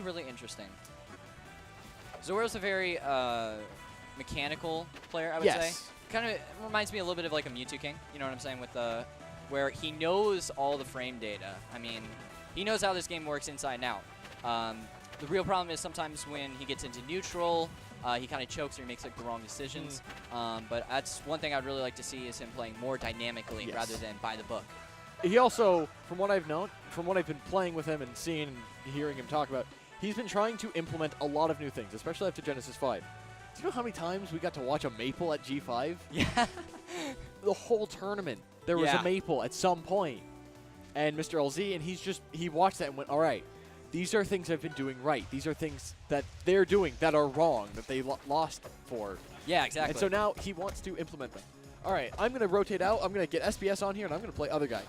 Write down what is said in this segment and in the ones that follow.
be really interesting. Zora's a very mechanical player, I would say. Kind of reminds me a little bit of like a Mewtwo King. You know what I'm saying? With where he knows all the frame data. I mean, he knows how this game works inside and out. The real problem is sometimes when he gets into neutral, he kind of chokes or he makes like the wrong decisions. But that's one thing I'd really like to see is him playing more dynamically rather than by the book. He also, from what I've known, from what I've been playing with him and seeing and hearing him talk about, he's been trying to implement a lot of new things, especially after Genesis 5. Do you know how many times we got to watch a Maypul at G5? Yeah. The whole tournament, there was a Maypul at some point. And Mr. LZ, and he watched that and went, all right, these are things I've been doing right. These are things that they're doing that are wrong, that they lost for. Yeah, exactly. And so now he wants to implement them. All right, I'm going to rotate out. I'm going to get SBS on here, and I'm going to play other guy.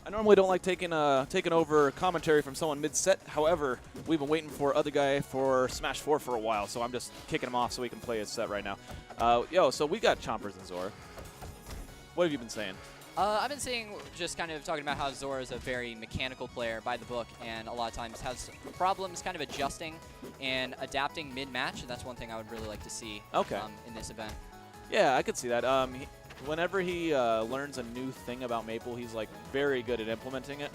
I normally don't like taking over commentary from someone mid-set. However, we've been waiting for other guy for Smash 4 for a while, so I'm just kicking him off so we can play his set right now. So we got Chompers and Zora. What have you been saying? I've been saying, just kind of talking about how Zora is a very mechanical player by the book, and a lot of times has problems kind of adjusting and adapting mid-match, and that's one thing I would really like to see in this event. Yeah, I could see that. Whenever he learns a new thing about Maypul, he's like very good at implementing it.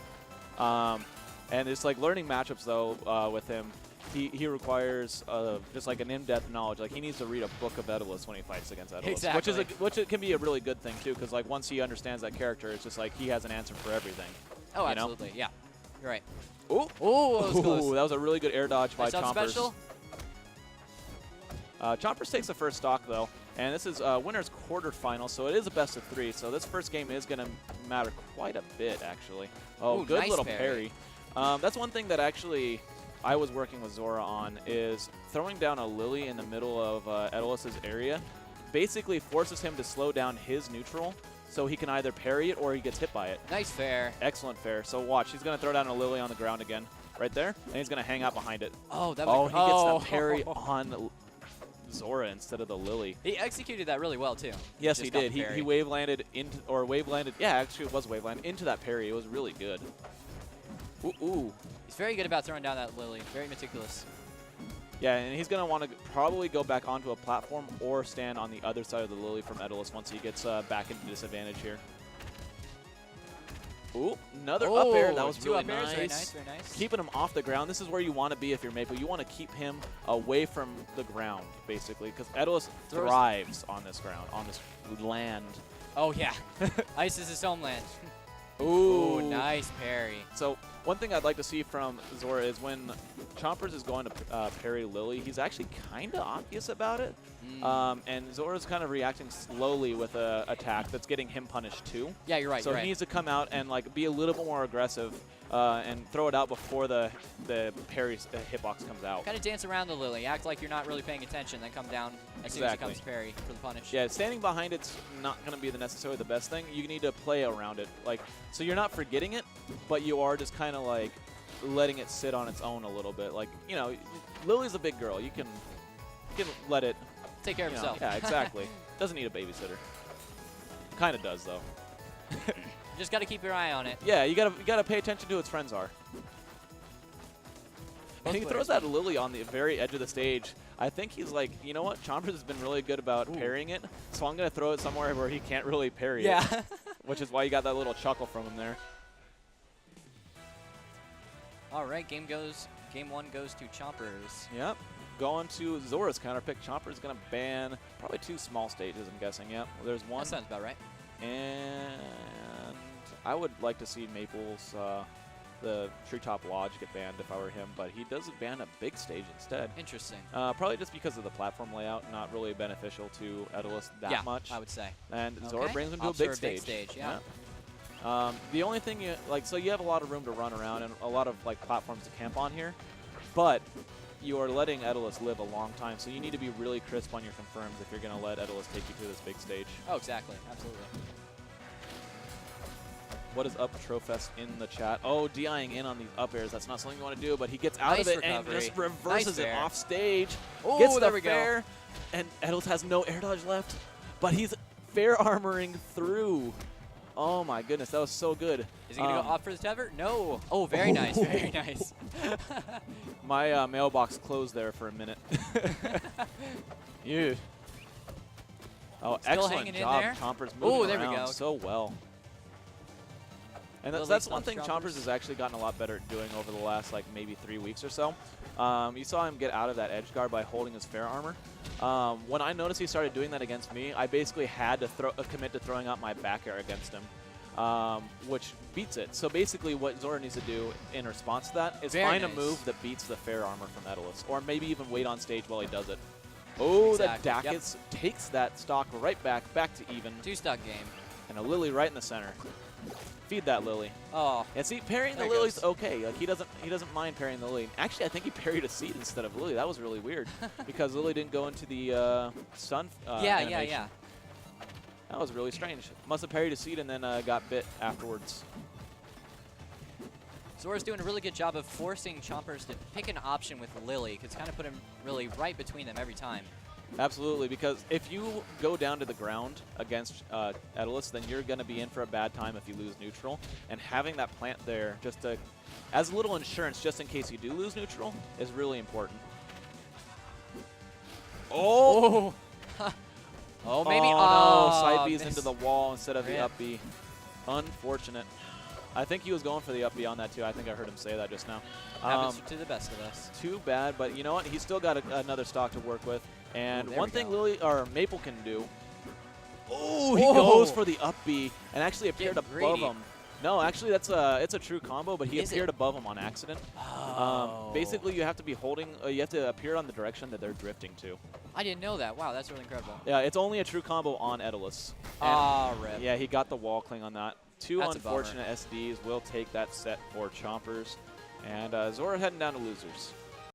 And it's like learning matchups though with him. He requires just like an in-depth knowledge. Like he needs to read a book of Etalus when he fights against Etalus, exactly. which can be a really good thing too. Because like once he understands that character, it's just like he has an answer for everything. Oh, absolutely. Know? Yeah, you're right. Ooh, that was a really good air dodge by Chompers. Special. Chompers takes the first stock though. And this is winner's quarterfinal, so it is a best of 3. So this first game is going to matter quite a bit, actually. Oh, good nice little parry. That's one thing that actually I was working with Zora on is throwing down a Lily in the middle of Etalus' area basically forces him to slow down his neutral so he can either parry it or he gets hit by it. Nice fair. Excellent fair. So watch, he's going to throw down a Lily on the ground again, right there, and he's going to hang out behind it. Oh, that was he gets the parry on Zora instead of the Lily. He executed that really well too. Yes, he did. He wave landed into, or wave landed. Yeah, actually it was wave landed into that parry. It was really good. Ooh. He's very good about throwing down that Lily. Very meticulous. Yeah, and he's gonna want to probably go back onto a platform or stand on the other side of the Lily from Etalus once he gets back into disadvantage here. Ooh, another up air. That was really nice. Very nice, very nice. Keeping him off the ground. This is where you want to be if you're Maypul. You want to keep him away from the ground, basically, because Etalus thrives on this ground, on this land. Oh, yeah. Ice is his homeland. Ooh, nice parry. So one thing I'd like to see from Zora is when Chompers is going to parry Lily, he's actually kind of obvious about it. And Zora's kind of reacting slowly with an attack that's getting him punished too. Yeah, you're right. So he needs to come out and like be a little bit more aggressive and throw it out before the parry hitbox comes out. Kind of dance around the Lily. Act like you're not really paying attention, then come down as soon as it comes to parry for the punish. Yeah, standing behind it's not going to be necessarily the best thing. You need to play around it. Like, so you're not forgetting it, but you are just kind of like letting it sit on its own a little bit. Like, you know, Lily's a big girl. You can let it take care of itself. Yeah, exactly. Doesn't need a babysitter. Kind of does though. Just got to keep your eye on it. Yeah, you gotta pay attention to who its friends are. And he throws that Lily on the very edge of the stage. I think he's like, you know what? Chompers has been really good about parrying it, so I'm gonna throw it somewhere where he can't really parry it. Which is why you got that little chuckle from him there. All right, game 1 goes to Chompers. Yep. Going to Zora's counter pick. Chompers going to ban probably 2 small stages, I'm guessing. Yep. Well, there's one. That sounds about right. And I would like to see Maypul's the Treetop Lodge get banned if I were him, but he does ban a big stage instead. Interesting. Probably just because of the platform layout, not really beneficial to Etalus that much. I would say. And Zora brings him to a big stage. Yeah. The only thing so you have a lot of room to run around and a lot of like platforms to camp on here, but you are letting Etalus live a long time, so you need to be really crisp on your confirms if you're going to let Etalus take you to this big stage. Oh, exactly. Absolutely. What is up, Trofest in the chat? Oh, DIing in on these up airs. That's not something you want to do, but he gets out of it and just reverses it off stage. Oh, gets there the we fair, and Etalus has no air dodge left, but he's fair armoring through. Oh my goodness, that was so good. Is he going to go off for the tether? No. Oh, very nice. Very nice. My mailbox closed there for a minute. Yeah. Oh, Still excellent hanging in job, there. Chompers moving there we around go. so well. And Lily that's one stumps thing Chompers has actually gotten a lot better at doing over the last like maybe 3 weeks or so. You saw him get out of that edge guard by holding his fair armor. When I noticed he started doing that against me, I basically had to commit to throwing out my back air against him, which beats it. So basically what Zora needs to do in response to that is find a move that beats the fair armor from Etalus, or maybe even wait on stage while he does it. Oh, Exactly. that Dakis takes that stock right back to even. 2-stock game. And a Lily right in the center. Feed that Lily. Oh. And see, parrying the Lily's okay. Like he doesn't mind parrying the Lily. Actually, I think he parried a seed instead of Lily. That was really weird because Lily didn't go into the sun. Yeah. That was really strange. Must have parried a seed and then got bit afterwards. Zora's doing a really good job of forcing Chompers to pick an option with Lily, because kind of put him really right between them every time. Absolutely, because if you go down to the ground against Etalus, then you're going to be in for a bad time if you lose neutral. And having that plant there just to, as a little insurance just in case you do lose neutral is really important. Oh! Oh, maybe. Oh, no. Side B's miss. into the wall instead of the Rip. up B. Unfortunate. I think he was going for the up B on that, too. I think I heard him say that just now. Happens to the best of us. Too bad, but you know what? He's still got another stock to work with. And Ooh, one thing Maypul can do. Oh, he Whoa. goes for the up B and actually appeared Getting above greedy. him. No, actually, it's a true combo, but he Is appeared it? above him on accident. Oh. Basically, you have to be holding. You have to appear on the direction that they're drifting to. I didn't know that. Wow, that's really incredible. Yeah, it's only a true combo on Etalus. Ah, rip. Yeah, he got the wall cling on that. Two That's a unfortunate SDs will take that set for Chompers. And Zora heading down to losers.